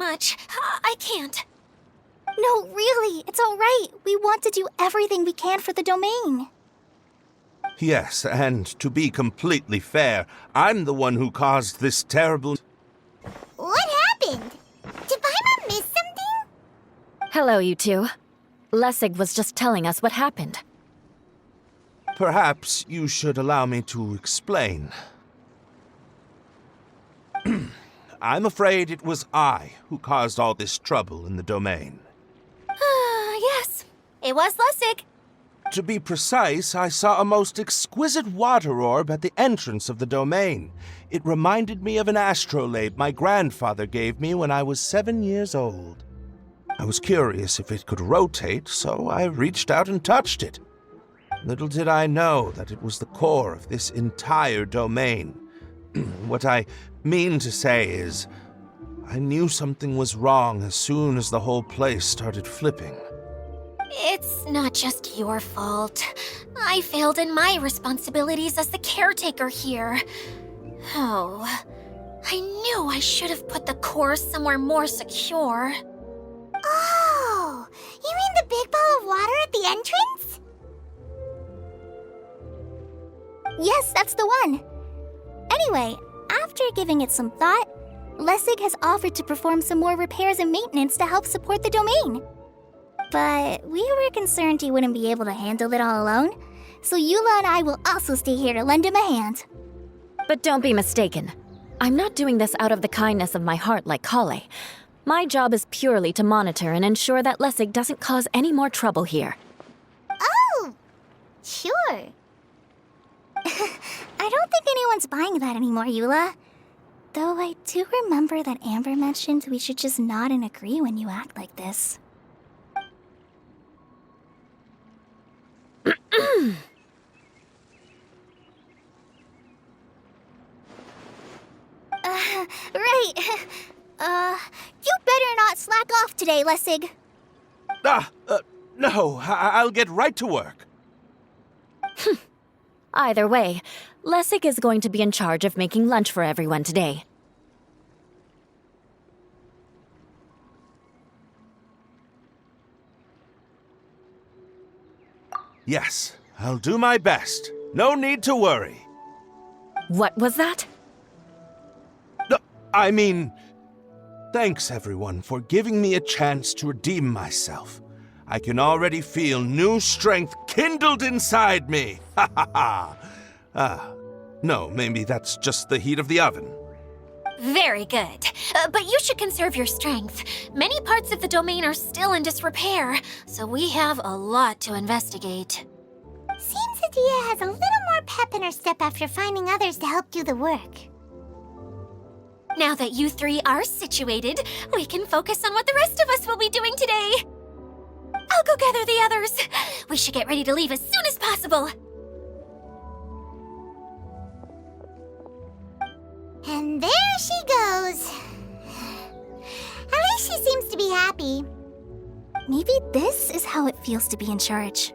much. I can't. No, really, it's all right. We want to do everything we can for the domain. Yes, and to be completely fair, I'm the one who caused this terrible... What happened? Did Paimon miss something? Hello, you two. Lessig was just telling us what happened. Perhaps you should allow me to explain. I'm afraid it was I who caused all this trouble in the domain. Yes, it was Lessig. To be precise, I saw a most exquisite water orb at the entrance of the domain. It reminded me of an astrolabe my grandfather gave me when I was 7 years old. I was curious if it could rotate, so I reached out and touched it. Little did I know that it was the core of this entire domain. What I mean to say is, I knew something was wrong as soon as the whole place started flipping. It's not just your fault. I failed in my responsibilities as the caretaker here. Oh, I knew I should have put the core somewhere more secure. Oh, you mean the big ball of water at the entrance? Yes, that's the one. Anyway, after giving it some thought, Lessig has offered to perform some more repairs and maintenance to help support the domain. But we were concerned he wouldn't be able to handle it all alone, so Eula and I will also stay here to lend him a hand. But don't be mistaken. I'm not doing this out of the kindness of my heart like Kale. My job is purely to monitor and ensure that Lessig doesn't cause any more trouble here. Oh, sure. I don't think anyone's buying that anymore, Eula. Though I do remember that Amber mentioned we should just nod and agree when you act like this. Right. You better not slack off today, Lessig. No, I'll get right to work. Either way, Lessig is going to be in charge of making lunch for everyone today. Yes, I'll do my best. No need to worry. What was that? No, I mean, thanks everyone for giving me a chance to redeem myself. I can already feel new strength kindled inside me. Ha ha ha. No, maybe that's just the heat of the oven. Very good. But you should conserve your strength. Many parts of the domain are still in disrepair, so we have a lot to investigate. Seems Idea has a little more pep in her step after finding others to help do the work. Now that you three are situated, we can focus on what the rest of us will be doing today. I'll go gather the others. We should get ready to leave as soon as possible. And there she goes. At least she seems to be happy. Maybe this is how it feels to be in charge.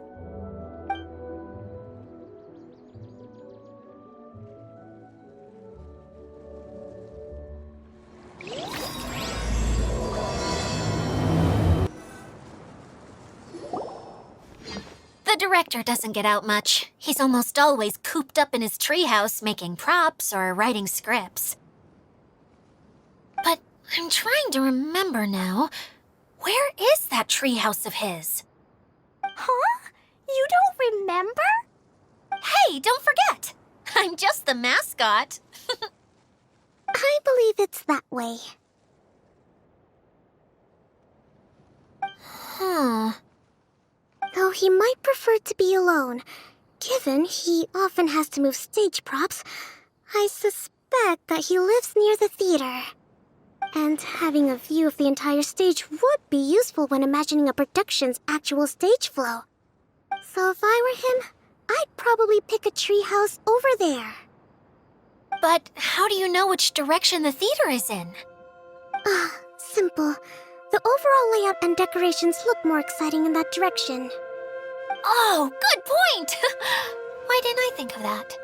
The director doesn't get out much. He's almost always cooped up in his treehouse making props or writing scripts. But I'm trying to remember now. Where is that treehouse of his? Huh? You don't remember? Hey, don't forget! I'm just the mascot. I believe it's that way. Huh. Though he might prefer to be alone, given he often has to move stage props, I suspect that he lives near the theater. And having a view of the entire stage would be useful when imagining a production's actual stage flow. So if I were him, I'd probably pick a treehouse over there. But how do you know which direction the theater is in? Simple. The overall layout and decorations look more exciting in that direction. Oh, good point! Why didn't I think of that?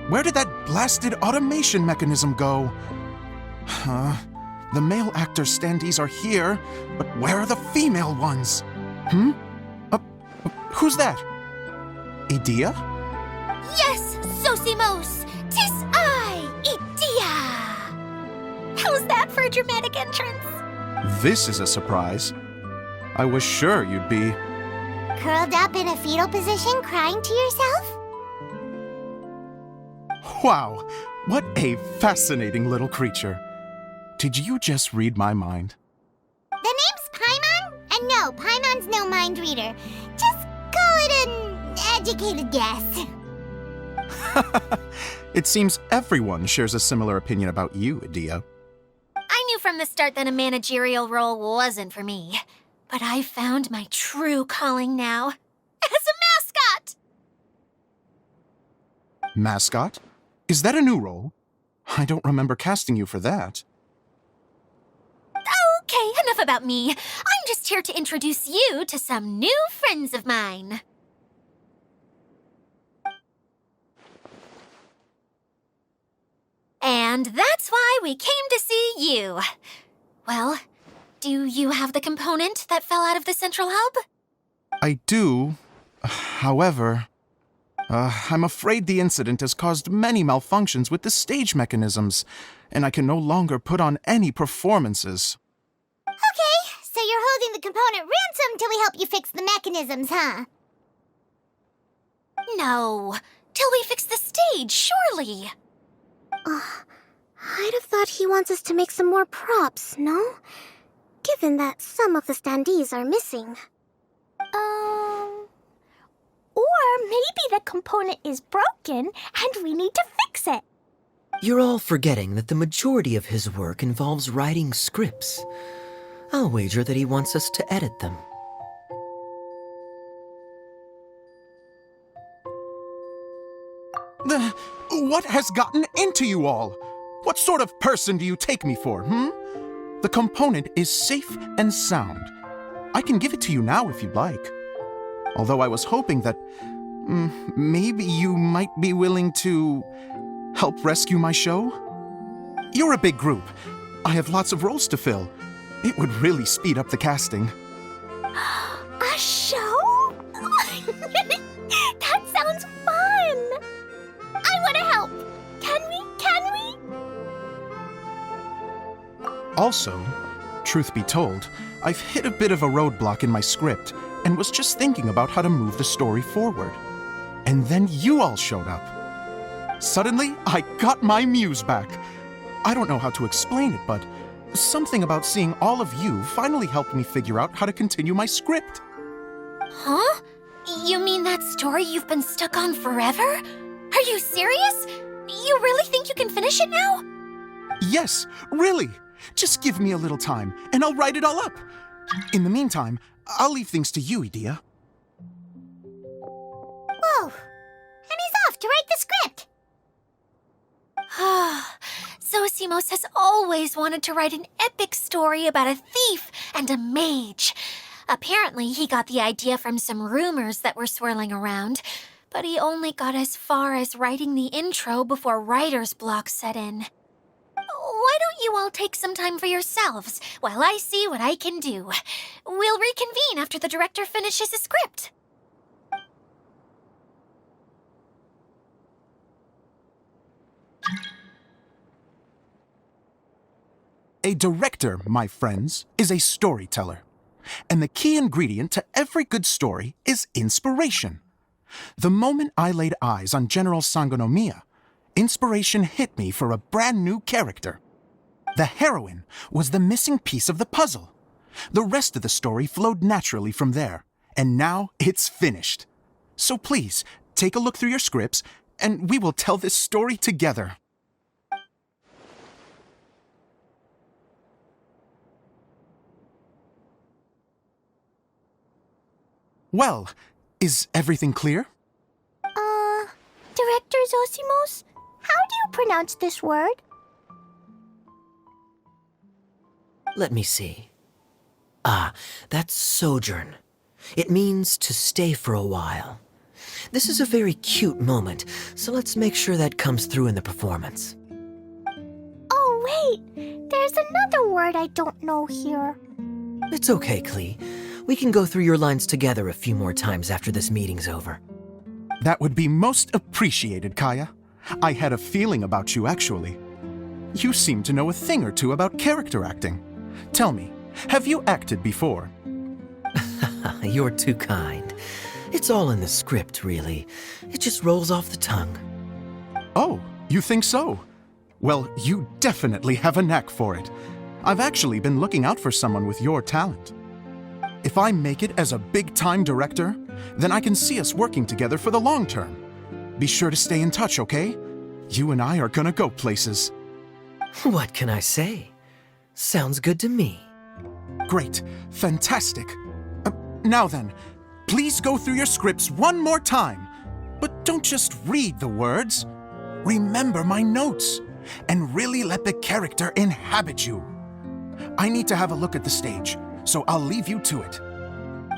Where did that blasted automation mechanism go? The male actor standees are here, but where are the female ones? Who's that? Idea? Yes, Sosimos! 'Tis I, Idea! How's that for a dramatic entrance? This is a surprise. I was sure you'd be... Curled up in a fetal position, crying to yourself? Wow, what a fascinating little creature. Did you just read my mind? The name's Paimon? And no, Paimon's no mind reader. Just call it an educated guess. It seems everyone shares a similar opinion about you, Idea. I knew from the start that a managerial role wasn't for me. But I found my true calling now. As a mascot! Mascot? Is that a new role? I don't remember casting you for that. Okay, enough about me. I'm just here to introduce you to some new friends of mine. And that's why we came to see you. Well, do you have the component that fell out of the central hub? I do. However, I'm afraid the incident has caused many malfunctions with the stage mechanisms, and I can no longer put on any performances. Okay, so you're holding the component ransom till we help you fix the mechanisms, huh? No, till we fix the stage, surely. I'd have thought he wants us to make some more props, no? Given that some of the standees are missing. Or maybe the component is broken and we need to fix it. You're all forgetting that the majority of his work involves writing scripts. I'll wager that he wants us to edit them. What has gotten into you all? What sort of person do you take me for, The component is safe and sound. I can give it to you now if you'd like. Although I was hoping that maybe you might be willing to help rescue my show? You're a big group. I have lots of roles to fill. It would really speed up the casting. A show? That sounds fun! I want to help! Can we? Also, truth be told, I've hit a bit of a roadblock in my script and was just thinking about how to move the story forward. And then you all showed up. Suddenly, I got my muse back. I don't know how to explain it, but something about seeing all of you finally helped me figure out how to continue my script. Huh? You mean that story you've been stuck on forever? Are you serious? You really think you can finish it now? Yes, really. Just give me a little time, and I'll write it all up. In the meantime, I'll leave things to you, Idea. Whoa! And he's off to write the script! Zosimos has always wanted to write an epic story about a thief and a mage. Apparently, he got the idea from some rumors that were swirling around, but he only got as far as writing the intro before writer's block set in. Why don't you all take some time for yourselves while I see what I can do? We'll reconvene after the director finishes his script. A director, my friends, is a storyteller. And the key ingredient to every good story is inspiration. The moment I laid eyes on General Sangonomiya, inspiration hit me for a brand new character. The heroine was the missing piece of the puzzle. The rest of the story flowed naturally from there, and now it's finished. So please, take a look through your scripts, and we will tell this story together. Well, is everything clear? Director Zosimos, how do you pronounce this word? Let me see. That's sojourn. It means to stay for a while. This is a very cute moment, so let's make sure that comes through in the performance. Oh, wait! There's another word I don't know here. It's okay, Klee. We can go through your lines together a few more times after this meeting's over. That would be most appreciated, Kaeya. I had a feeling about you, actually. You seem to know a thing or two about character acting. Tell me, have you acted before? You're too kind. It's all in the script, really. It just rolls off the tongue. Oh, you think so? Well, you definitely have a knack for it. I've actually been looking out for someone with your talent. If I make it as a big-time director, then I can see us working together for the long term. Be sure to stay in touch, okay? You and I are gonna go places. What can I say? Sounds good to me. Great. Fantastic. Now then, please go through your scripts one more time. But don't just read the words. Remember my notes, and really let the character inhabit you. I need to have a look at the stage, so I'll leave you to it.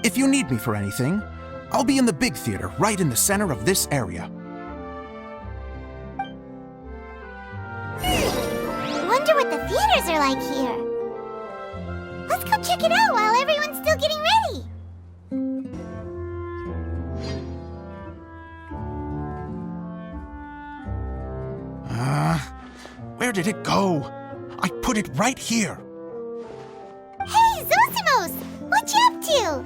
If you need me for anything, I'll be in the big theater right in the center of this area. Wonder what the theaters are like here. Let's go check it out while everyone's still getting ready. Where did it go? I put it right here. Hey, Zosimos! What you up to?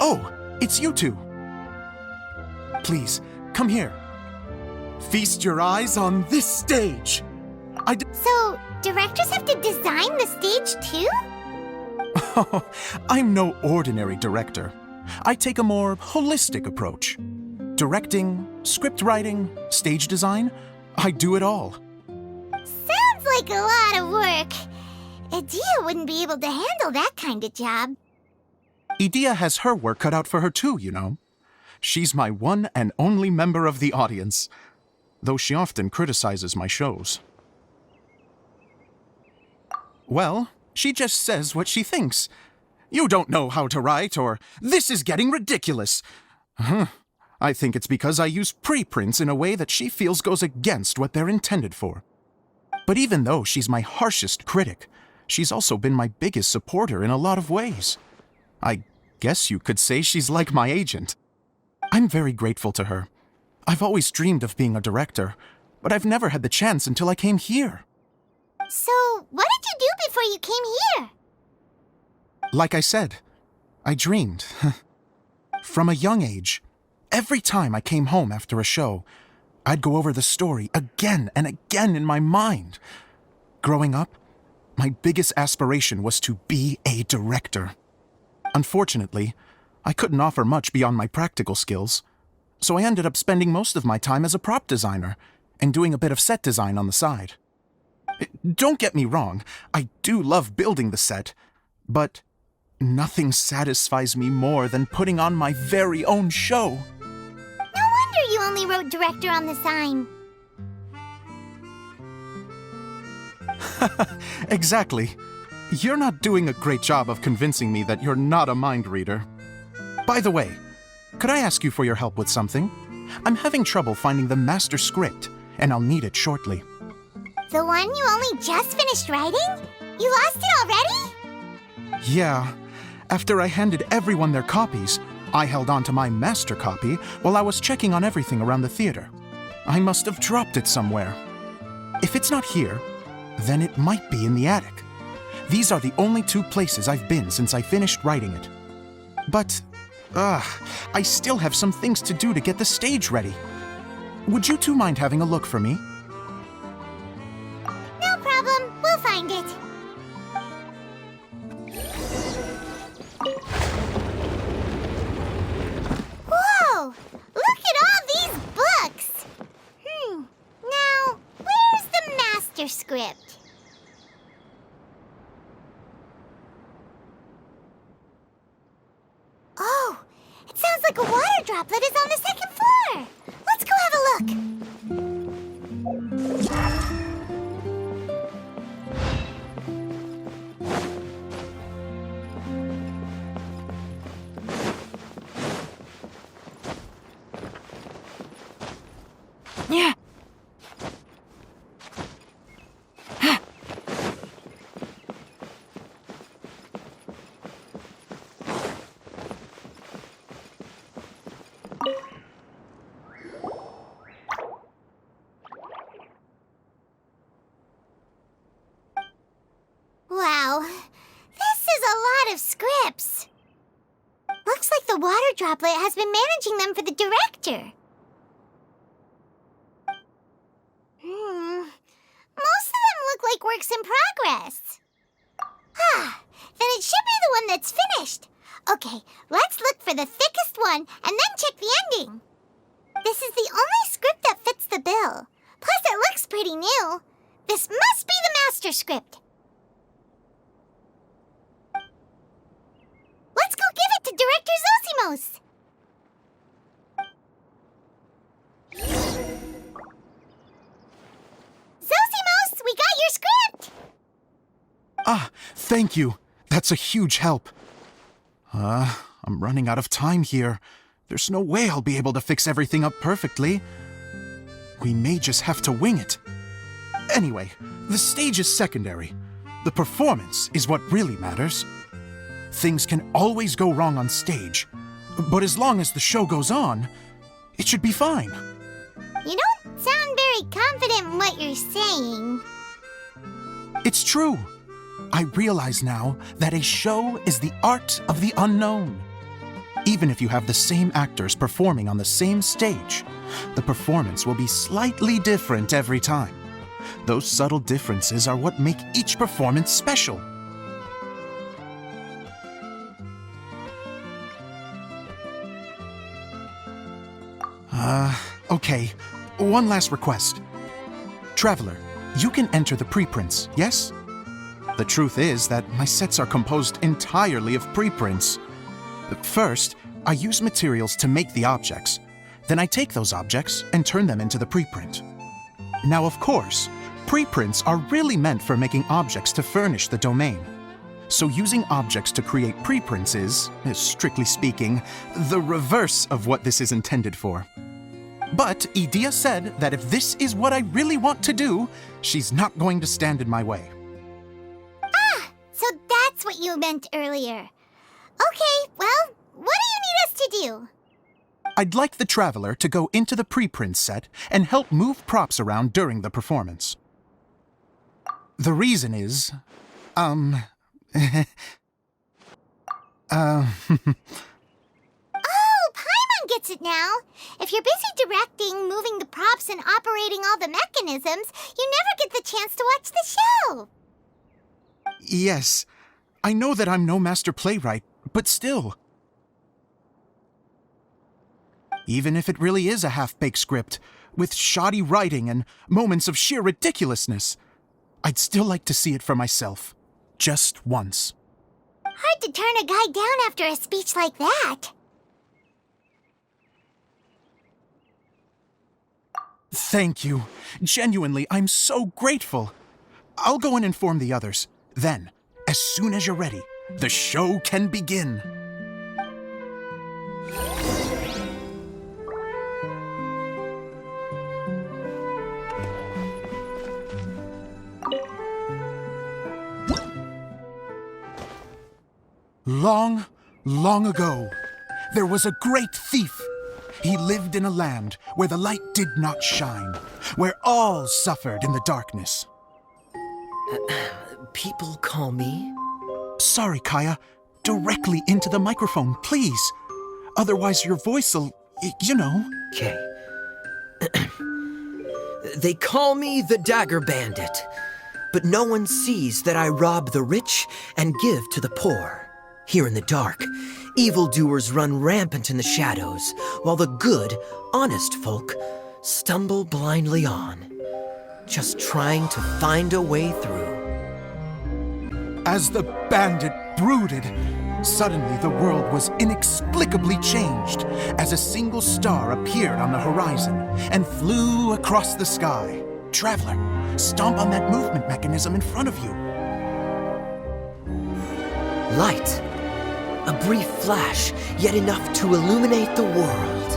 Oh, it's you two. Please, come here. Feast your eyes on this stage. So, directors have to design the stage too? Oh, I'm no ordinary director. I take a more holistic approach. Directing, script writing, stage design, I do it all. Sounds like a lot of work. Idea wouldn't be able to handle that kind of job. Idea has her work cut out for her too, you know. She's my one and only member of the audience, though she often criticizes my shows. Well, she just says what she thinks. You don't know how to write, or this is getting ridiculous. I think it's because I use preprints in a way that she feels goes against what they're intended for. But even though she's my harshest critic, she's also been my biggest supporter in a lot of ways. I guess you could say she's like my agent. I'm very grateful to her. I've always dreamed of being a director, but I've never had the chance until I came here. So, what did you do before you came here? Like I said, I dreamed. From a young age, every time I came home after a show, I'd go over the story again and again in my mind. Growing up, my biggest aspiration was to be a director. Unfortunately, I couldn't offer much beyond my practical skills, so I ended up spending most of my time as a prop designer and doing a bit of set design on the side. Don't get me wrong, I do love building the set, but nothing satisfies me more than putting on my very own show. No wonder you only wrote director on the sign. Exactly. You're not doing a great job of convincing me that you're not a mind reader. By the way, could I ask you for your help with something? I'm having trouble finding the master script, and I'll need it shortly. The one you only just finished writing? You lost it already? Yeah. After I handed everyone their copies, I held on to my master copy while I was checking on everything around the theater. I must have dropped it somewhere. If it's not here, then it might be in the attic. These are the only two places I've been since I finished writing it. But, I still have some things to do to get the stage ready. Would you two mind having a look for me? No problem, we'll find it. Whoa! Look at all these books! Now, where's the master script? Oh, it sounds like a water droplet is on the second floor. Let's go have a look. lot of scripts. Looks like the water droplet has been managing them for the director. Most of them look like works in progress. Then it should be the one that's finished. Okay, let's look for the thickest one and then check the ending. This is the only script that fits the bill. Plus, it looks pretty new. This must be the master script. Let's go give it to Director Zosimos. Zosimos, we got your script! Ah, thank you. That's a huge help. I'm running out of time here. There's no way I'll be able to fix everything up perfectly. We may just have to wing it. Anyway, the stage is secondary. The performance is what really matters. Things can always go wrong on stage, but as long as the show goes on, it should be fine. You don't sound very confident in what you're saying. It's true. I realize now that a show is the art of the unknown. Even if you have the same actors performing on the same stage, the performance will be slightly different every time. Those subtle differences are what make each performance special. Okay. One last request. Traveler, you can enter the preprints, yes? The truth is that my sets are composed entirely of preprints. First, I use materials to make the objects. Then I take those objects and turn them into the preprint. Now, of course, preprints are really meant for making objects to furnish the domain. So using objects to create preprints is, strictly speaking, the reverse of what this is intended for. But Idea said that if this is what I really want to do, she's not going to stand in my way. So that's what you meant earlier. Okay, well, what do you need us to do? I'd like the Traveler to go into the preprint set and help move props around during the performance. The reason is, Oh, Paimon gets it now. If you're busy directing, moving the props, and operating all the mechanisms, you never get the chance to watch the show. Yes, I know that I'm no master playwright, but still. Even if it really is a half-baked script, with shoddy writing and moments of sheer ridiculousness, I'd still like to see it for myself, just once. Hard to turn a guy down after a speech like that. Thank you. Genuinely, I'm so grateful. I'll go and inform the others. Then, as soon as you're ready, the show can begin. Long, long ago, there was a great thief. He lived in a land where the light did not shine, where all suffered in the darkness. People call me... Sorry, Kaeya. Directly into the microphone, please. Otherwise your voice'll, you know. Okay. They call me the Dagger Bandit, but no one sees that I rob the rich and give to the poor. Here in the dark, evildoers run rampant in the shadows, while the good, honest folk stumble blindly on, just trying to find a way through. As the bandit brooded, suddenly the world was inexplicably changed as a single star appeared on the horizon and flew across the sky. Traveler, stomp on that movement mechanism in front of you. Light. A brief flash, yet enough to illuminate the world.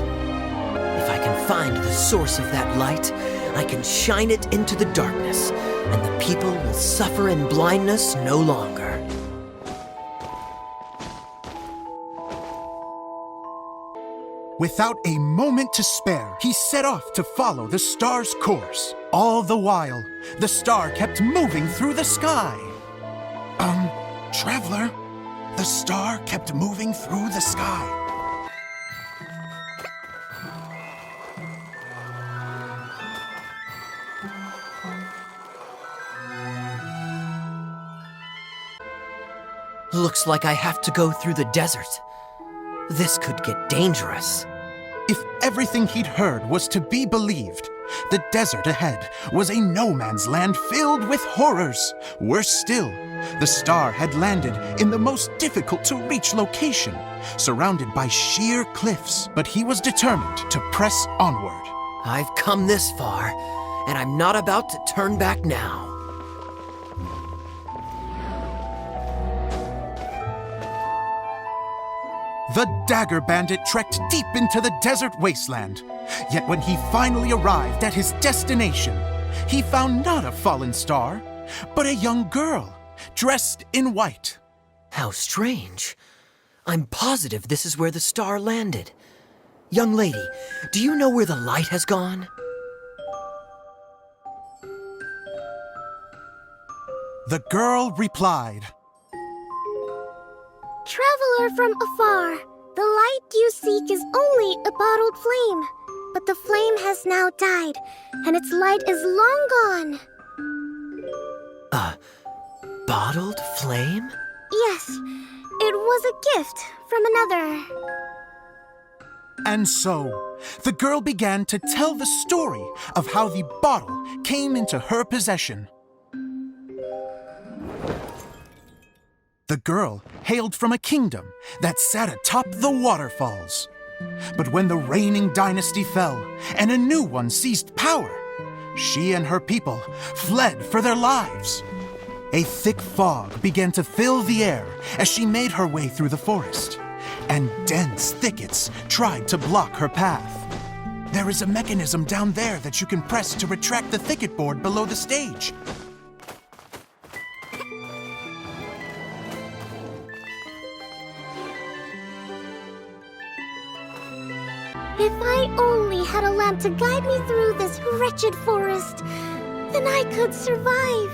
If I can find the source of that light, I can shine it into the darkness, and the people will suffer in blindness no longer. Without a moment to spare, he set off to follow the star's course. All the while, the star kept moving through the sky. Traveler, The star kept moving through the sky. Looks like I have to go through the desert. This could get dangerous. If everything he'd heard was to be believed, the desert ahead was a no-man's land filled with horrors. Worse still, the star had landed in the most difficult-to-reach location, surrounded by sheer cliffs, but he was determined to press onward. I've come this far, and I'm not about to turn back now. The Dagger Bandit trekked deep into the desert wasteland. Yet when he finally arrived at his destination, he found not a fallen star, but a young girl, dressed in white. How strange. I'm positive this is where the star landed. Young lady, do you know where the light has gone? The girl replied, Traveler from afar, the light you seek is only a bottled flame. But the flame has now died, and its light is long gone. A bottled flame? Yes, it was a gift from another. And so, the girl began to tell the story of how the bottle came into her possession. The girl hailed from a kingdom that sat atop the waterfalls. But when the reigning dynasty fell and a new one seized power, she and her people fled for their lives. A thick fog began to fill the air as she made her way through the forest, and dense thickets tried to block her path. There is a mechanism down there that you can press to retract the thicket board below the stage. If I only had a lamp to guide me through this wretched forest, then I could survive.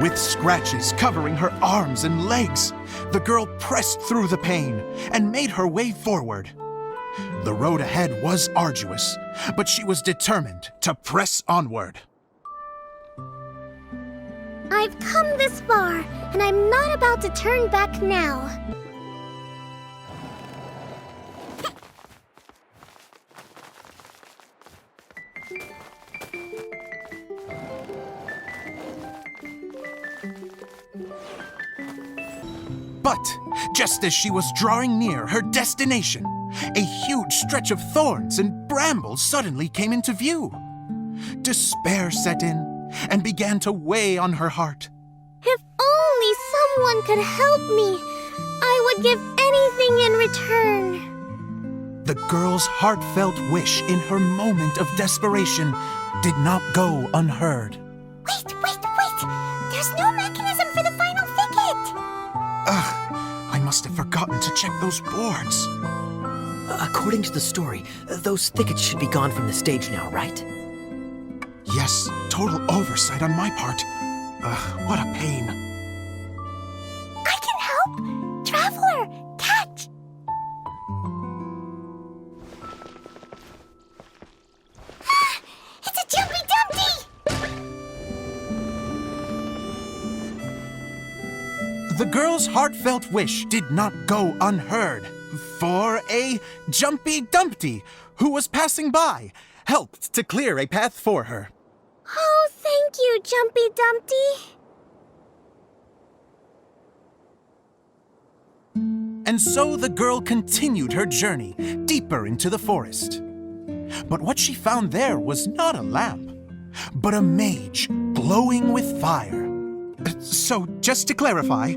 With scratches covering her arms and legs, the girl pressed through the pain and made her way forward. The road ahead was arduous, but she was determined to press onward. I've come this far, and I'm not about to turn back now. But just as she was drawing near her destination, a huge stretch of thorns and brambles suddenly came into view. Despair set in and began to weigh on her heart. If only someone could help me, I would give anything in return. The girl's heartfelt wish in her moment of desperation did not go unheard. Wait! There's no mechanism for the final thicket! I must have forgotten to check those boards. According to the story, those thickets should be gone from the stage now, right? Yes, total oversight on my part. What a pain. I can help! Traveler, catch! It's a Jumpy Dumpty! The girl's heartfelt wish did not go unheard, for a Jumpy Dumpty, who was passing by, helped to clear a path for her. Oh, thank you, Jumpy Dumpty. And so the girl continued her journey deeper into the forest. But what she found there was not a lamp, but a mage glowing with fire. So, just to clarify,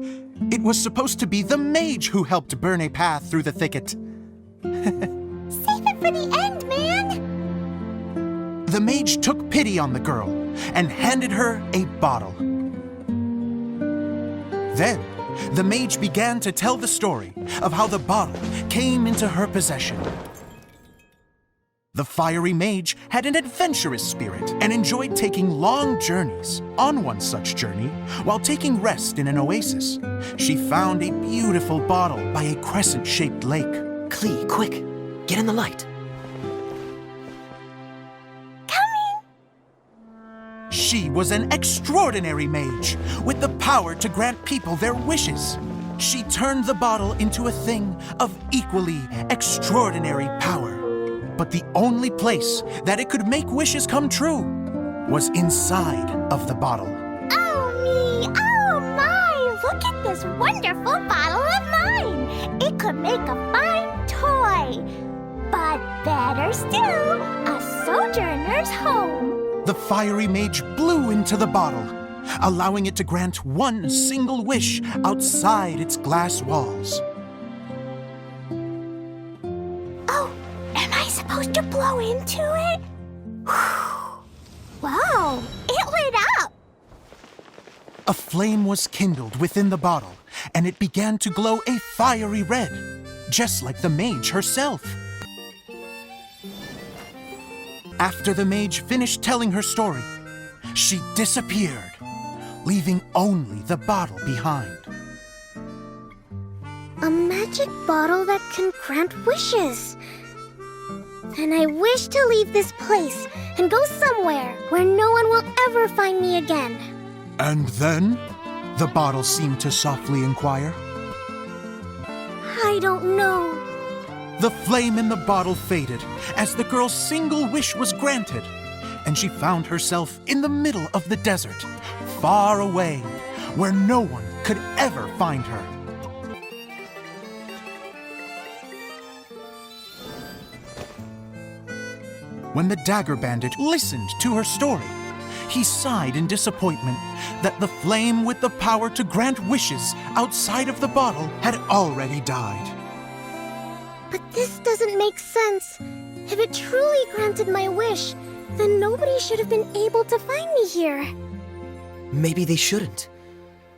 it was supposed to be the mage who helped burn a path through the thicket. Save it for the end, man! The mage took pity on the girl and handed her a bottle. Then, the mage began to tell the story of how the bottle came into her possession. The fiery mage had an adventurous spirit and enjoyed taking long journeys. On one such journey, while taking rest in an oasis, she found a beautiful bottle by a crescent-shaped lake. Klee, quick, get in the light. She was an extraordinary mage with the power to grant people their wishes. She turned the bottle into a thing of equally extraordinary power. But the only place that it could make wishes come true was inside of the bottle. Oh me! Oh my! Look at this wonderful bottle of mine! It could make a fine toy. But better still, a sojourner's home. The fiery mage blew into the bottle, allowing it to grant one single wish outside its glass walls. Oh, am I supposed to blow into it? Wow, it lit up! A flame was kindled within the bottle, and it began to glow a fiery red, just like the mage herself. After the mage finished telling her story, she disappeared, leaving only the bottle behind. A magic bottle that can grant wishes. And I wish to leave this place and go somewhere where no one will ever find me again. And then? The bottle seemed to softly inquire. I don't know. The flame in the bottle faded as the girl's single wish was granted, and she found herself in the middle of the desert, far away, where no one could ever find her. When the dagger bandit listened to her story, he sighed in disappointment that the flame with the power to grant wishes outside of the bottle had already died. But this doesn't make sense. If it truly granted my wish, then nobody should have been able to find me here. Maybe they shouldn't.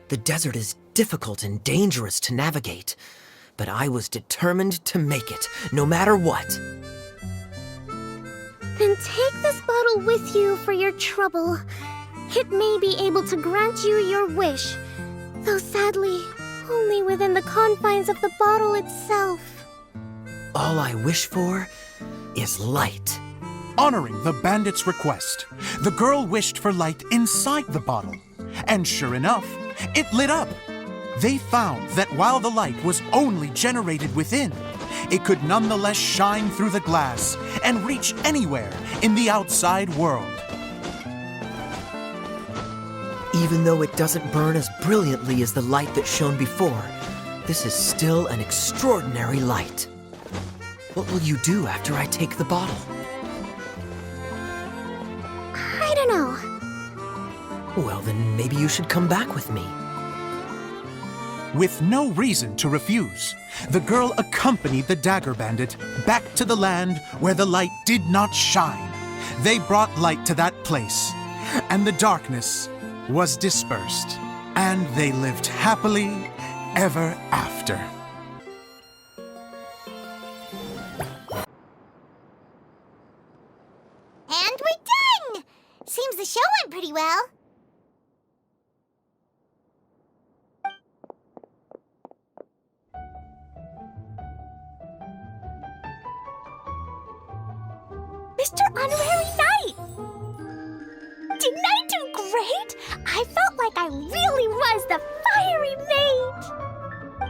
The desert is difficult and dangerous to navigate, but I was determined to make it, no matter what. Then take this bottle with you for your trouble. It may be able to grant you your wish, though sadly, only within the confines of the bottle itself. All I wish for is light. Honoring the bandit's request, the girl wished for light inside the bottle, and sure enough, it lit up. They found that while the light was only generated within, it could nonetheless shine through the glass and reach anywhere in the outside world. Even though it doesn't burn as brilliantly as the light that shone before, this is still an extraordinary light. What will you do after I take the bottle? I don't know. Well, then maybe you should come back with me. With no reason to refuse, the girl accompanied the dagger bandit back to the land where the light did not shine. They brought light to that place, and the darkness was dispersed, and they lived happily ever after. And we're done! Seems the show went pretty well. Mr. Honorary Knight! Didn't I do great? I felt like I really was the fiery mage!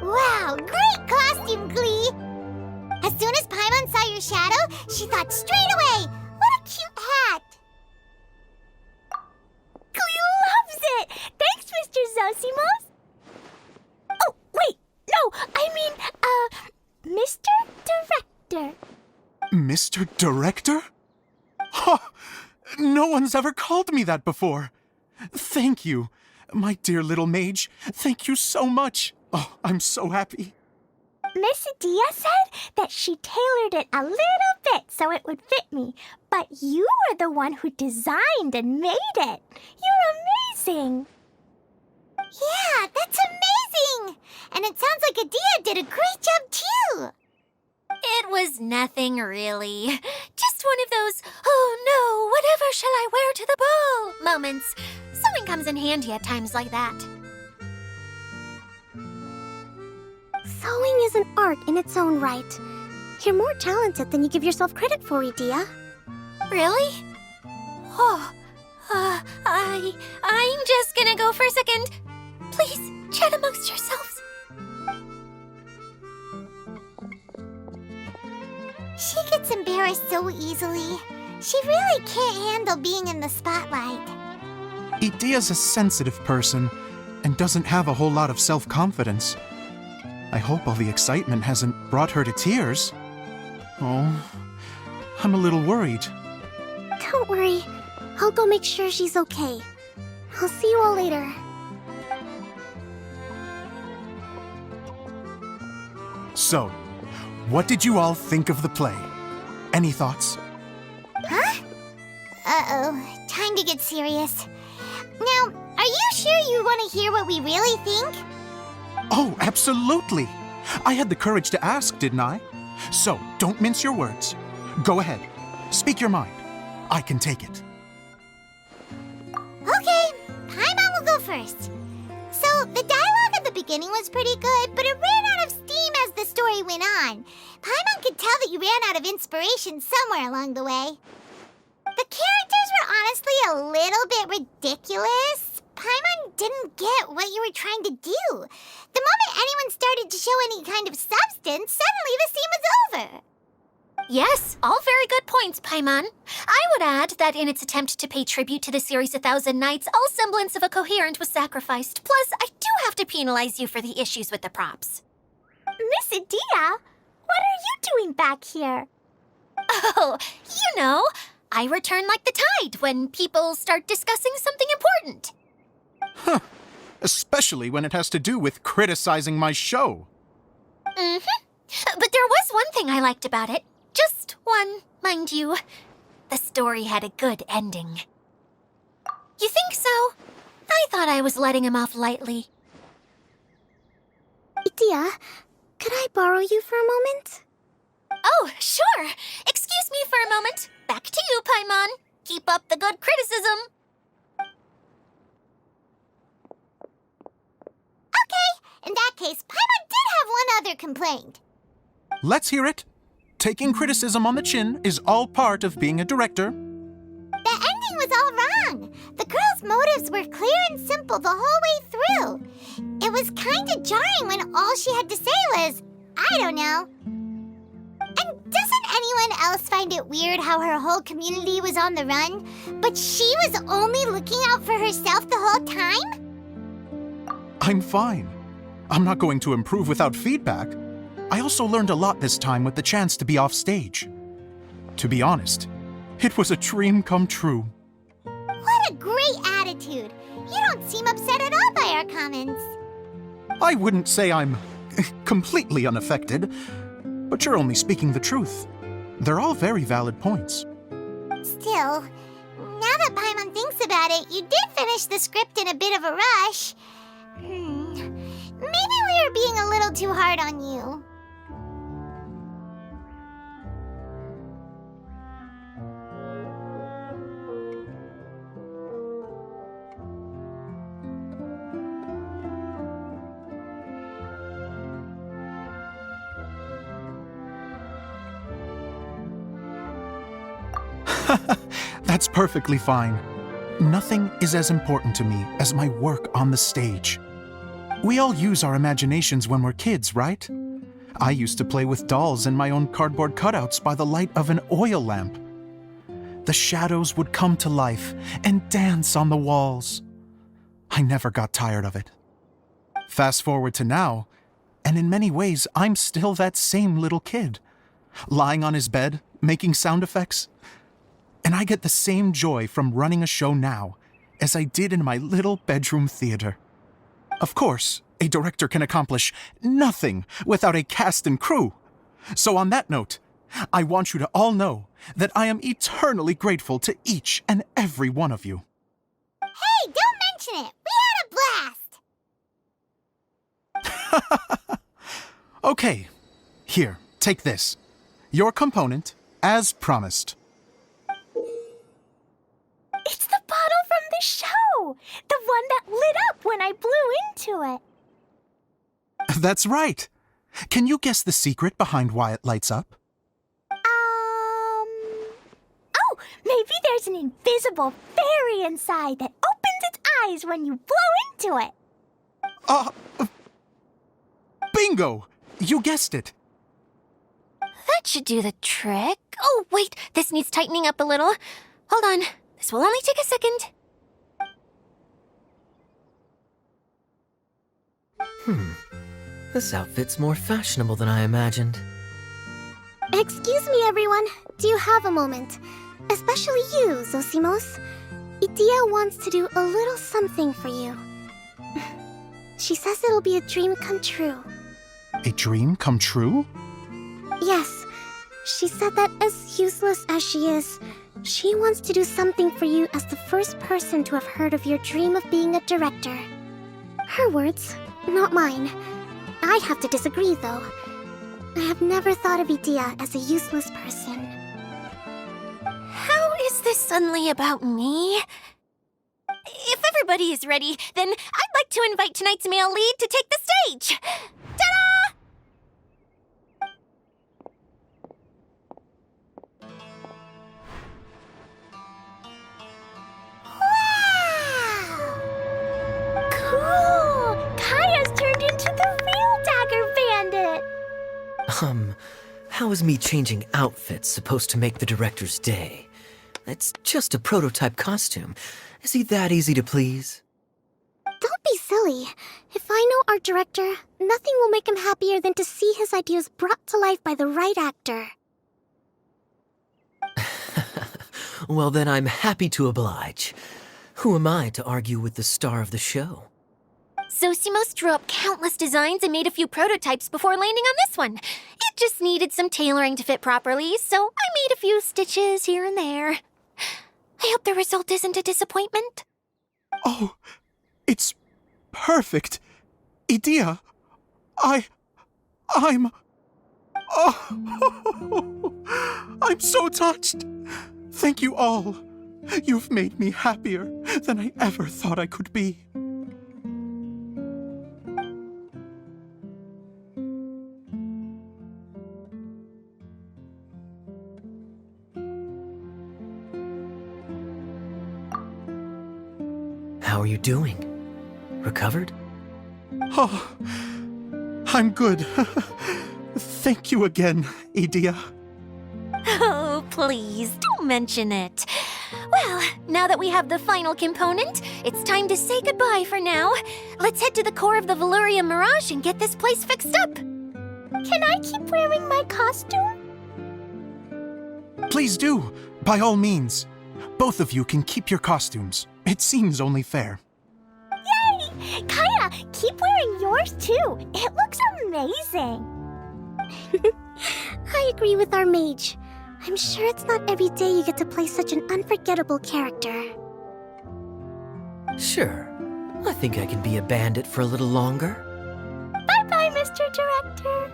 Wow, great costume, Klee! As soon as Paimon saw your shadow, she thought straight away, what a cute hat! Klee loves it! Thanks, Mr. Zosimos! Oh, wait, no, I mean, Mr. Director. Mr. Director? Ha! No one's ever called me that before. Thank you, my dear little mage. Thank you so much. Oh, I'm so happy. Miss Idea said that she tailored it a little bit so it would fit me, but you were the one who designed and made it. You're amazing. Yeah, that's amazing! And it sounds like Idea did a great job too. It was nothing really. Just just one of those, oh no, whatever shall I wear to the ball moments. Sewing comes in handy at times like that. Sewing is an art in its own right. You're more talented than you give yourself credit for, Idea. Really? Oh, I'm just gonna go for a second. Please, chat amongst yourselves. She gets embarrassed so easily. She really can't handle being in the spotlight. Idea's a sensitive person and doesn't have a whole lot of self-confidence. I hope all the excitement hasn't brought her to tears. Oh, I'm a little worried. Don't worry. I'll go make sure she's okay. I'll see you all later. So, what did you all think of the play? Any thoughts? Huh? Uh-oh, time to get serious. Now, are you sure you want to hear what we really think? Oh, absolutely! I had the courage to ask, didn't I? So, don't mince your words. Go ahead. Speak your mind. I can take it. Okay, Paimon will go first. So, the dialogue at the beginning was pretty good, but it ran out of steam as the story went on. Paimon could tell that you ran out of inspiration somewhere along the way. The characters were honestly a little bit ridiculous. Paimon didn't get what you were trying to do. The moment anyone started to show any kind of substance, suddenly the scene was over. Yes, all very good points, Paimon. I would add that in its attempt to pay tribute to the series 1,000 Nights, all semblance of a coherent was sacrificed. Plus, I do have to penalize you for the issues with the props. Miss Idea, what are you doing back here? Oh, you know, I return like the tide when people start discussing something important. Huh. Especially when it has to do with criticizing my show. Mm-hmm. But there was one thing I liked about it. Just one, mind you. The story had a good ending. You think so? I thought I was letting him off lightly. Idea, could I borrow you for a moment? Oh, sure. Excuse me for a moment. Back to you, Paimon. Keep up the good criticism. Okay, in that case, Paimon did have one other complaint. Let's hear it. Taking criticism on the chin is all part of being a director. The ending was all wrong. The girl's motives were clear and simple the whole way through. It was kind of jarring when all she had to say was, I don't know. And doesn't anyone else find it weird how her whole community was on the run, but she was only looking out for herself the whole time? I'm fine. I'm not going to improve without feedback. I also learned a lot this time with the chance to be off stage. To be honest, it was a dream come true. What a great attitude. You don't seem upset at all by our comments. I wouldn't say I'm completely unaffected, but you're only speaking the truth. They're all very valid points. Still, now that Paimon thinks about it, you did finish the script in a bit of a rush. Maybe we were being a little too hard on you. That's perfectly fine. Nothing is as important to me as my work on the stage. We all use our imaginations when we're kids, right? I used to play with dolls and my own cardboard cutouts by the light of an oil lamp. The shadows would come to life and dance on the walls. I never got tired of it. Fast forward to now, and in many ways, I'm still that same little kid, lying on his bed, making sound effects. And I get the same joy from running a show now as I did in my little bedroom theater. Of course, a director can accomplish nothing without a cast and crew. So on that note, I want you to all know that I am eternally grateful to each and every one of you. Hey, don't mention it. We had a blast. Okay, here, take this. Your component, as promised. too! The one that lit up when I blew into it. That's right. Can you guess the secret behind why it lights up? Oh, maybe there's an invisible fairy inside that opens its eyes when you blow into it. Bingo! You guessed it. That should do the trick. Oh, wait, this needs tightening up a little. Hold on, this will only take a second. This outfit's more fashionable than I imagined. Excuse me, everyone. Do you have a moment? Especially you, Zosimos. Idea wants to do a little something for you. She says it'll be a dream come true. A dream come true? Yes. She said that as useless as she is, she wants to do something for you as the first person to have heard of your dream of being a director. Her words, not mine. I have to disagree, though. I have never thought of Idea as a useless person. How is this suddenly about me? If everybody is ready, then I'd like to invite tonight's male lead to take the stage. Ta-da! Cool! Kaeya's turned into the real Dagger Bandit! How is me changing outfits supposed to make the director's day? It's just a prototype costume. Is he that easy to please? Don't be silly. If I know our director, nothing will make him happier than to see his ideas brought to life by the right actor. Well, then I'm happy to oblige. Who am I to argue with the star of the show? Zosimos drew up countless designs and made a few prototypes before landing on this one. It just needed some tailoring to fit properly, so I made a few stitches here and there. I hope the result isn't a disappointment. Oh, it's perfect. Idea, I'm... Oh, I'm so touched. Thank you all. You've made me happier than I ever thought I could be. How are you doing? Recovered? Oh, I'm good. Thank you again, Idea. Oh, please, don't mention it. Well, now that we have the final component, it's time to say goodbye for now. Let's head to the core of the Veluriyam Mirage and get this place fixed up. Can I keep wearing my costume? Please do, by all means. Both of you can keep your costumes. It seems only fair. Yay! Kaeya, keep wearing yours too. It looks amazing. I agree with our mage. I'm sure it's not every day you get to play such an unforgettable character. Sure. I think I can be a bandit for a little longer. Bye-bye, Mr. Director.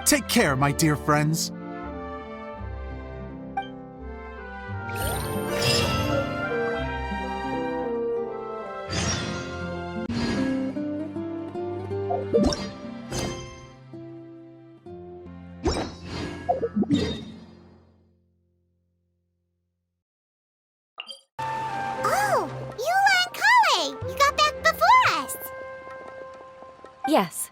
Take care, my dear friends. Oh, Eula and Kaeya! You got back before us! Yes.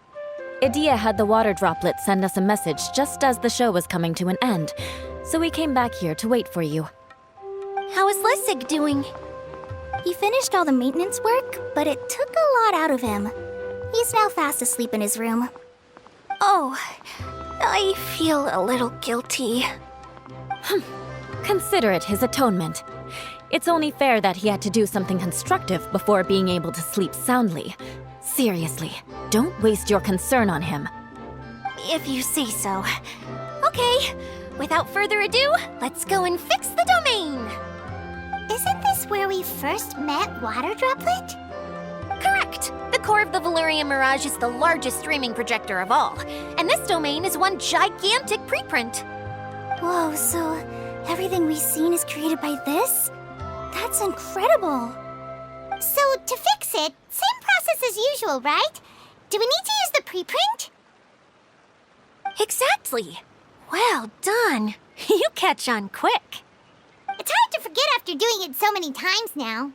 Idea had the water droplet send us a message just as the show was coming to an end, so we came back here to wait for you. How is Lessig doing? He finished all the maintenance work, but it took a lot out of him. He's now fast asleep in his room. Oh, I feel a little guilty. Consider it his atonement. It's only fair that he had to do something constructive before being able to sleep soundly. Seriously, don't waste your concern on him. If you say so. Okay, without further ado, let's go and fix the domain. Isn't this where we first met Water Droplet? Correct. The core of the Veluriyam Mirage is the largest streaming projector of all, and this domain is one gigantic preprint. Whoa, so everything we've seen is created by this? That's incredible. So, to fix it, same process as usual, right? Do we need to use the preprint? Exactly. Well done. You catch on quick. It's hard to forget after doing it so many times now.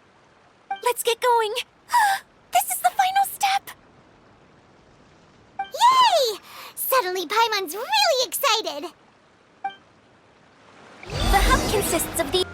Let's get going. This is the final step. Yay! Suddenly Paimon's really excited. The hub consists of the...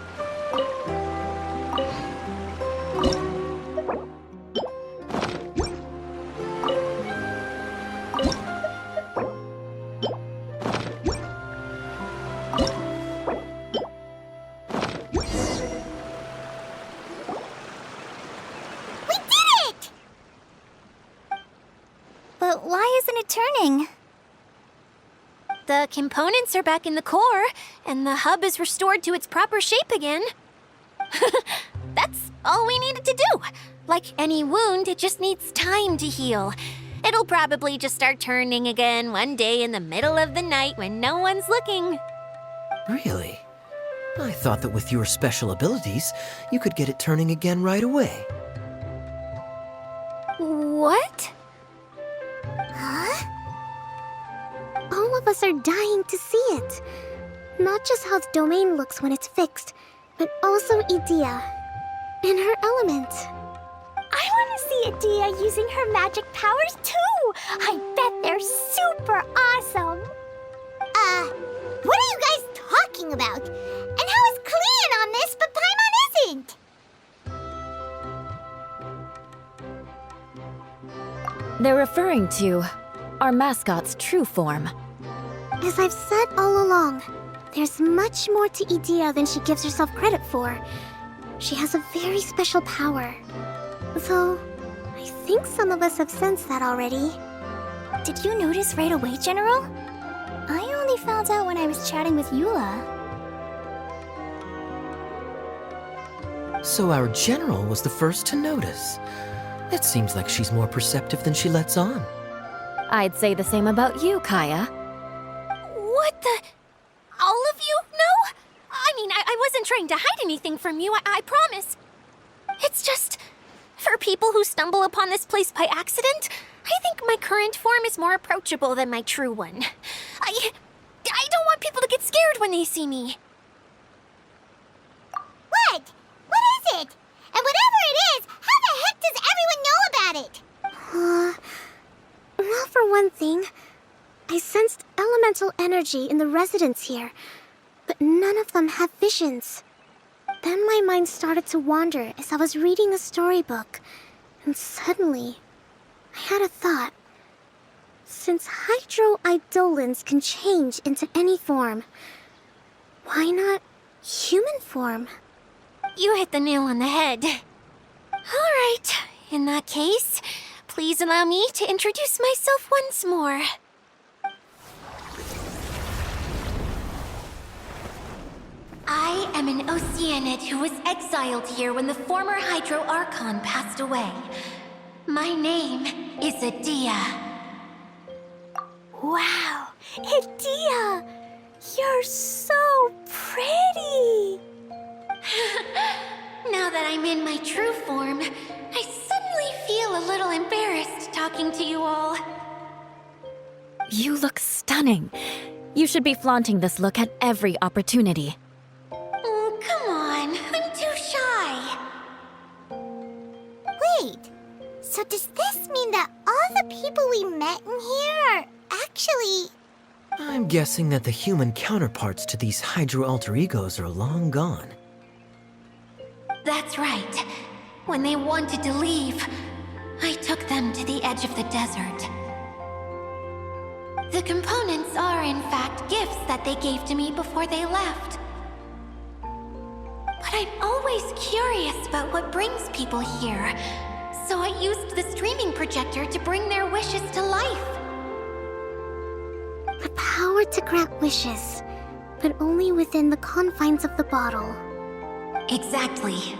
But why isn't it turning? The components are back in the core, and the hub is restored to its proper shape again. That's all we needed to do. Like any wound, it just needs time to heal. It'll probably just start turning again one day in the middle of the night when no one's looking. Really? I thought that with your special abilities, you could get it turning again right away. What? Huh? All of us are dying to see it. Not just how the domain looks when it's fixed, but also Idea in her element. I want to see Idea using her magic powers too! I bet they're super awesome! What are you guys talking about? And how is Kleean on this, but Paimon isn't? They're referring to our mascot's true form. As I've said all along, there's much more to Idea than she gives herself credit for. She has a very special power. Though, I think some of us have sensed that already. Did you notice right away, General? I only found out when I was chatting with Eula. So our general was the first to notice. It seems like she's more perceptive than she lets on. I'd say the same about you, Kaeya. What the... All of you? No? I mean, I wasn't trying to hide anything from you, I promise. It's just... For people who stumble upon this place by accident, I think my current form is more approachable than my true one. I don't want people to get scared when they see me. What? What is it? And whatever it is, how the heck does everyone know about it? Well, for one thing, I sensed elemental energy in the residents here, but none of them have visions. Then my mind started to wander as I was reading a storybook, and suddenly, I had a thought. Since hydroidolins can change into any form, why not human form? You hit the nail on the head. All right, in that case, please allow me to introduce myself once more. I am an Oceanid who was exiled here when the former Hydro Archon passed away. My name is Idea. Wow, Idea! You're so pretty! Now that I'm in my true form, I suddenly feel a little embarrassed talking to you all. You look stunning. You should be flaunting this look at every opportunity. Oh, come on. I'm too shy. Wait, so does this mean that all the people we met in here are actually... I'm guessing that the human counterparts to these Hydro alter egos are long gone. That's right. When they wanted to leave, I took them to the edge of the desert. The components are, in fact, gifts that they gave to me before they left. But I'm always curious about what brings people here, so I used the streaming projector to bring their wishes to life. The power to grant wishes, but only within the confines of the bottle. Exactly.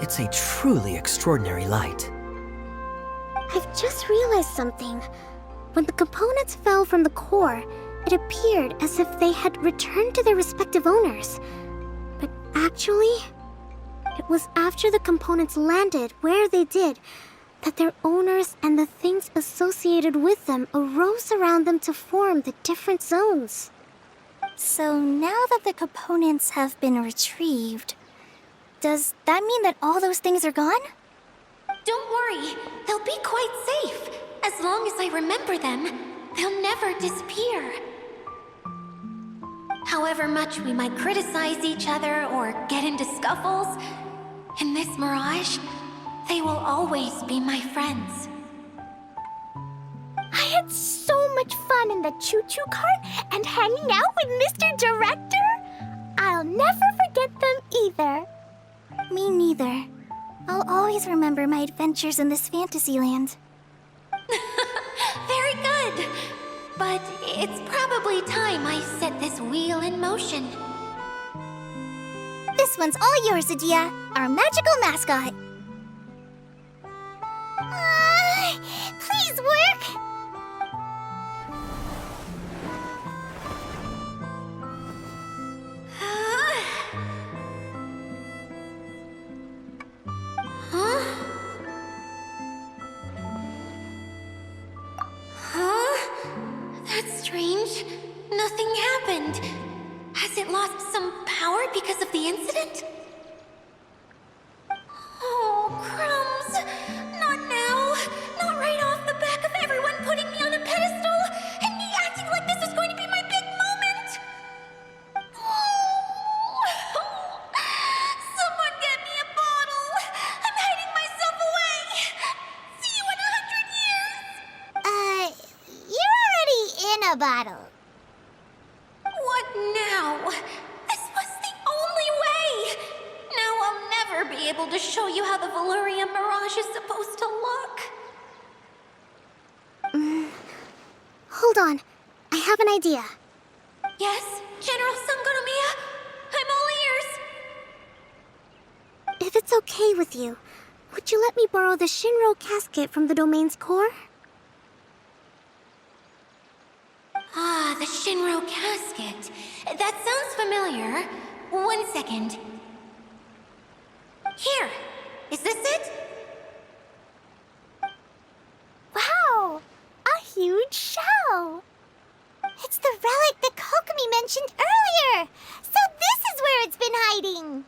It's a truly extraordinary light. I've just realized something. When the components fell from the core, it appeared as if they had returned to their respective owners. But actually, It was after the components landed where they did that their owners and the things associated with them arose around them to form the different zones. So now that the components have been retrieved, does that mean that all those things are gone? Don't worry, they'll be quite safe. As long as I remember them, they'll never disappear. However much we might criticize each other or get into scuffles, in this mirage, they will always be my friends. I had so much fun in the choo-choo cart and hanging out with Mr. Director. I'll never forget them either. Me neither. I'll always remember my adventures in this fantasy land. Very good. But it's probably time I set this wheel in motion. This one's all yours, Idea, our magical mascot. Please work! That's strange. Nothing happened. Has it lost some power because of the incident? Oh, crumbs. Not now. Not right off the back of everyone putting me on a pedestal and me acting like this is going to be my big moment. Someone get me a bottle. I'm hiding myself away. See you in 100 years. You're already in a bottle. What now? This was the only way! Now I'll never be able to show you how the Veluriyam mirage is supposed to look. Hold on. I have an idea. Yes, General Sangonomiya? I'm all ears. If it's okay with you, would you let me borrow the Shinro casket from the domain's core? Ah, the Shinro casket. That sounds familiar. 1 second. Here. Is this it? Wow! A huge shell! It's the relic that Kokomi mentioned earlier! So this is where it's been hiding!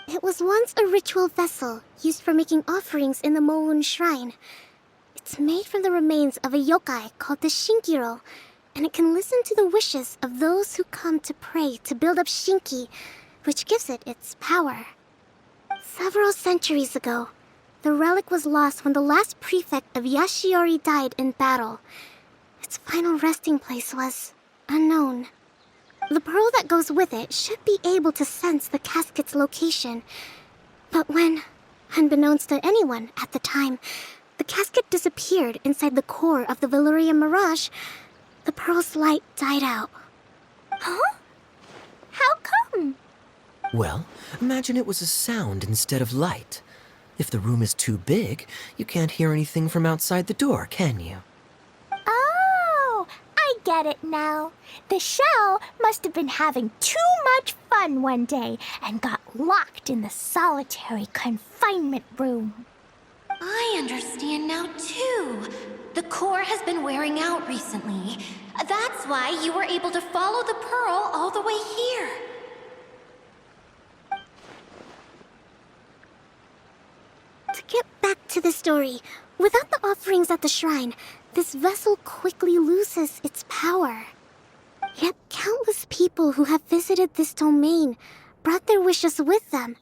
It was once a ritual vessel used for making offerings in the Moun Shrine. It's made from the remains of a yokai called the Shinkiro, and it can listen to the wishes of those who come to pray to build up Shinki, which gives it its power. Several centuries ago, the relic was lost when the last prefect of Yashiori died in battle. Its final resting place was unknown. The pearl that goes with it should be able to sense the casket's location. But when, unbeknownst to anyone at the time, the casket disappeared inside the core of the Veluriyam mirage, the pearl's light died out. Huh? How come? Well, imagine it was a sound instead of light. If the room is too big, you can't hear anything from outside the door, can you? Oh, I get it now. The shell must have been having too much fun one day and got locked in the solitary confinement room. I understand now, too. The core has been wearing out recently. That's why you were able to follow the pearl all the way here. To get back to the story, without the offerings at the shrine, this vessel quickly loses its power. Yet countless people who have visited this domain brought their wishes with them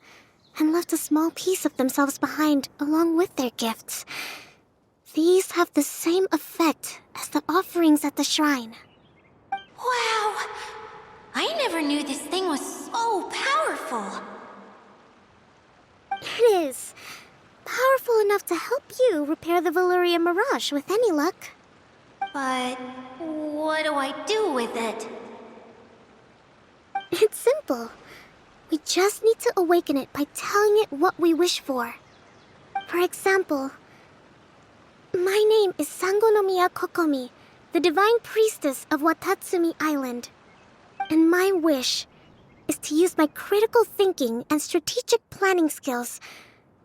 and left a small piece of themselves behind along with their gifts. These have the same effect as the offerings at the shrine. Wow! I never knew this thing was so powerful. It is. Powerful enough to help you repair the Veluriyam mirage with any luck. But what do I do with it? It's simple. We just need to awaken it by telling it what we wish for. For example, my name is Sangonomiya Kokomi, the divine priestess of Watatsumi Island. And my wish is to use my critical thinking and strategic planning skills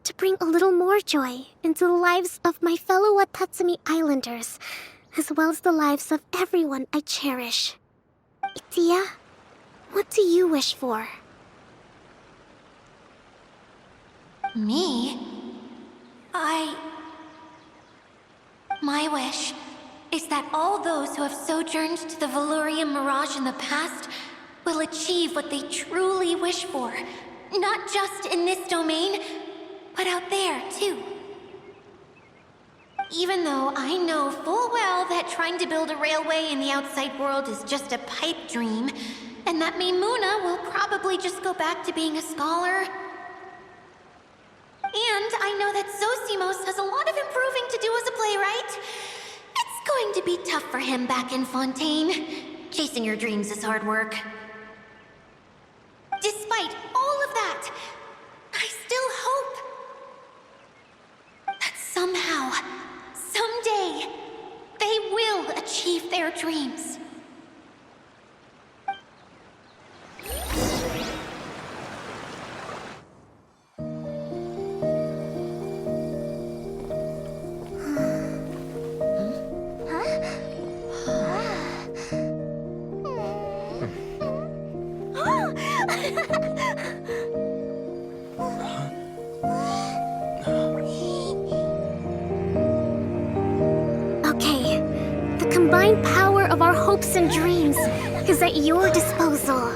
to bring a little more joy into the lives of my fellow Watatsumi Islanders, as well as the lives of everyone I cherish. Idea, what do you wish for? Me? My wish is that all those who have sojourned to the Veluriyam mirage in the past will achieve what they truly wish for. Not just in this domain, but out there, too. Even though I know full well that trying to build a railway in the outside world is just a pipe dream, and that Maimuna will probably just go back to being a scholar. And I know that Zosimos has a lot of improving to do as a playwright. It's going to be tough for him back in Fontaine. Chasing your dreams is hard work. Despite all of that, I still hope that somehow, someday, they will achieve their dreams. Okay, the combined power of our hopes and dreams is at your disposal.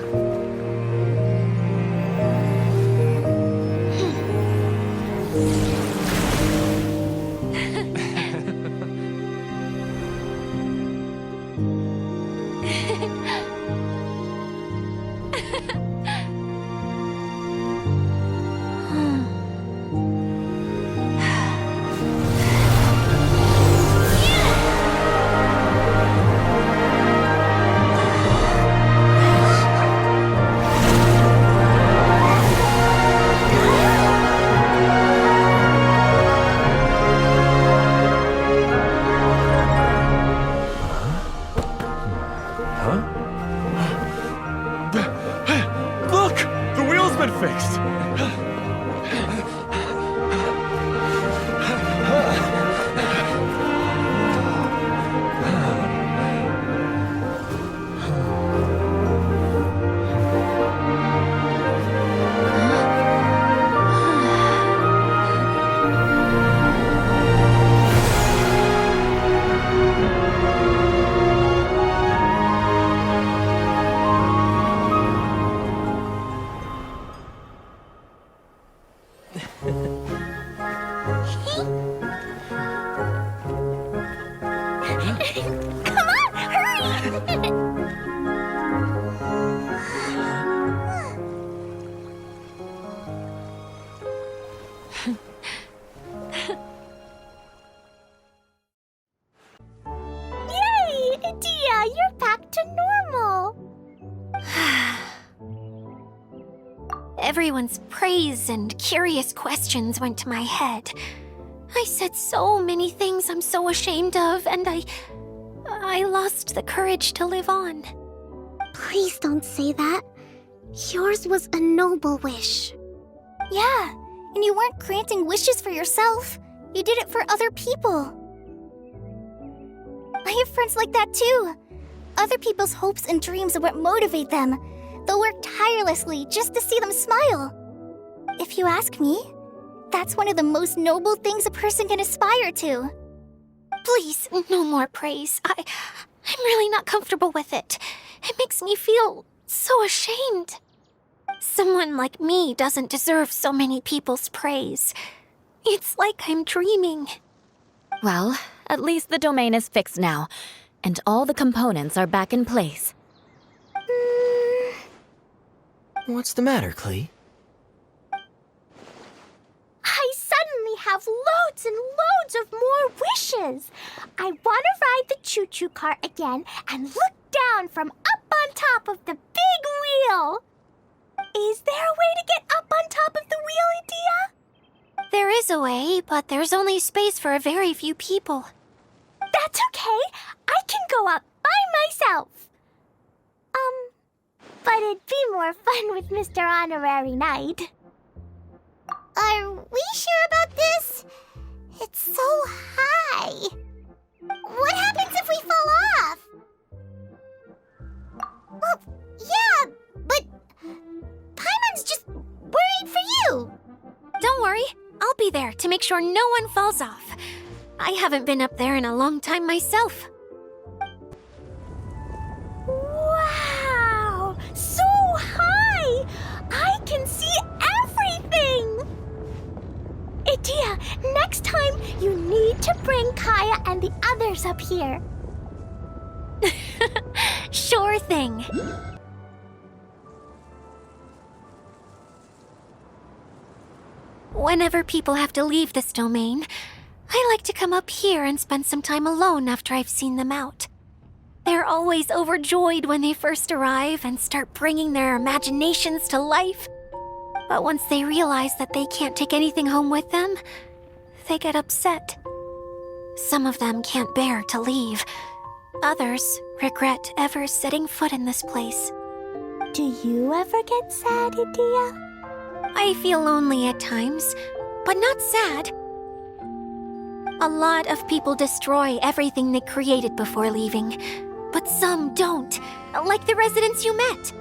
Look! The wheel's been fixed! Come on, hurry! Yay! Idea, you're back to normal! Everyone's praise and curious questions went to my head. I said so many things I'm so ashamed of, and I lost the courage to live on. Please don't say that. Yours was a noble wish. Yeah, and you weren't granting wishes for yourself. You did it for other people. I have friends like that too. Other people's hopes and dreams are what motivate them. They'll work tirelessly just to see them smile. If you ask me, that's one of the most noble things a person can aspire to. Please, no more praise. I'm really not comfortable with it. It makes me feel so ashamed. Someone like me doesn't deserve so many people's praise. It's like I'm dreaming. Well, at least the domain is fixed now, and all the components are back in place. What's the matter, Klee? I suddenly have loads and loads of more wishes. I want to ride the choo-choo cart again and look down from up on top of the big wheel. Is there a way to get up on top of the wheel, Idea? There is a way, but there's only space for a very few people. That's okay. I can go up by myself. But it'd be more fun with Mr. Honorary Knight. Are we sure about this? It's so high. What happens if we fall off? Well, yeah, but Paimon's just worried for you. Don't worry, I'll be there to make sure no one falls off. I haven't been up there in a long time myself. Wow! So high! I can see everything! Idea, next time you need to bring Kaeya and the others up here. Sure thing. Whenever people have to leave this domain, I like to come up here and spend some time alone after I've seen them out. They're always overjoyed when they first arrive and start bringing their imaginations to life. But once they realize that they can't take anything home with them, they get upset. Some of them can't bear to leave. Others regret ever setting foot in this place. Do you ever get sad, Idea? I feel lonely at times, but not sad. A lot of people destroy everything they created before leaving, but some don't, like the residents you met.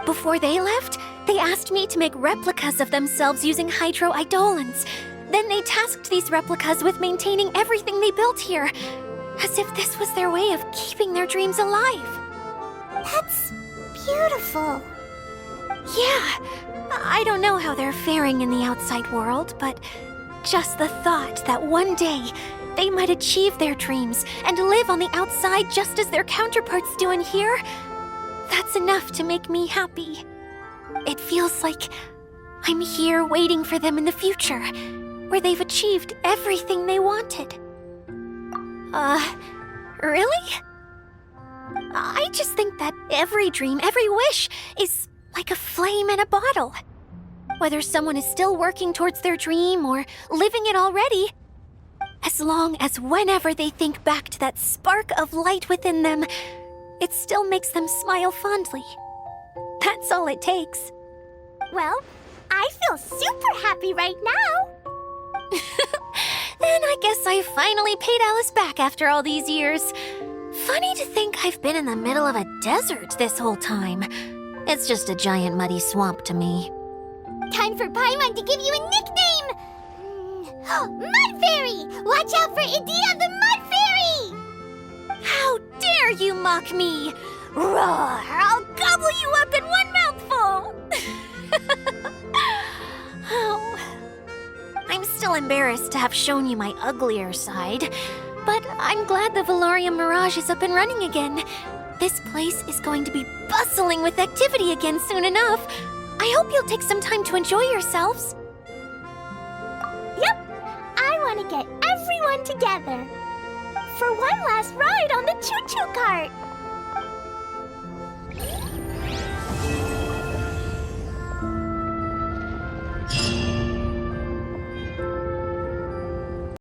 Before they left, they asked me to make replicas of themselves using hydro-eidolons. Then they tasked these replicas with maintaining everything they built here, as if this was their way of keeping their dreams alive. That's beautiful. Yeah, I don't know how they're faring in the outside world, but just the thought that one day they might achieve their dreams and live on the outside just as their counterparts do in here, that's enough to make me happy. It feels like I'm here waiting for them in the future, where they've achieved everything they wanted. Really? I just think that every dream, every wish is like a flame in a bottle. Whether someone is still working towards their dream or living it already, as long as whenever they think back to that spark of light within them, it still makes them smile fondly. That's all it takes. Well, I feel super happy right now. Then I guess I finally paid Alice back after all these years. Funny to think I've been in the middle of a desert this whole time. It's just a giant muddy swamp to me. Time for Paimon to give you a nickname! Mud Fairy! Watch out for Idea the Mud Fairy! How dare you mock me! Roar! I'll gobble you up in one mouthful! Oh. I'm still embarrassed to have shown you my uglier side, but I'm glad the Veluriyam Mirage is up and running again. This place is going to be bustling with activity again soon enough. I hope you'll take some time to enjoy yourselves. Yep, I want to get everyone together for one last ride on the choo-choo cart.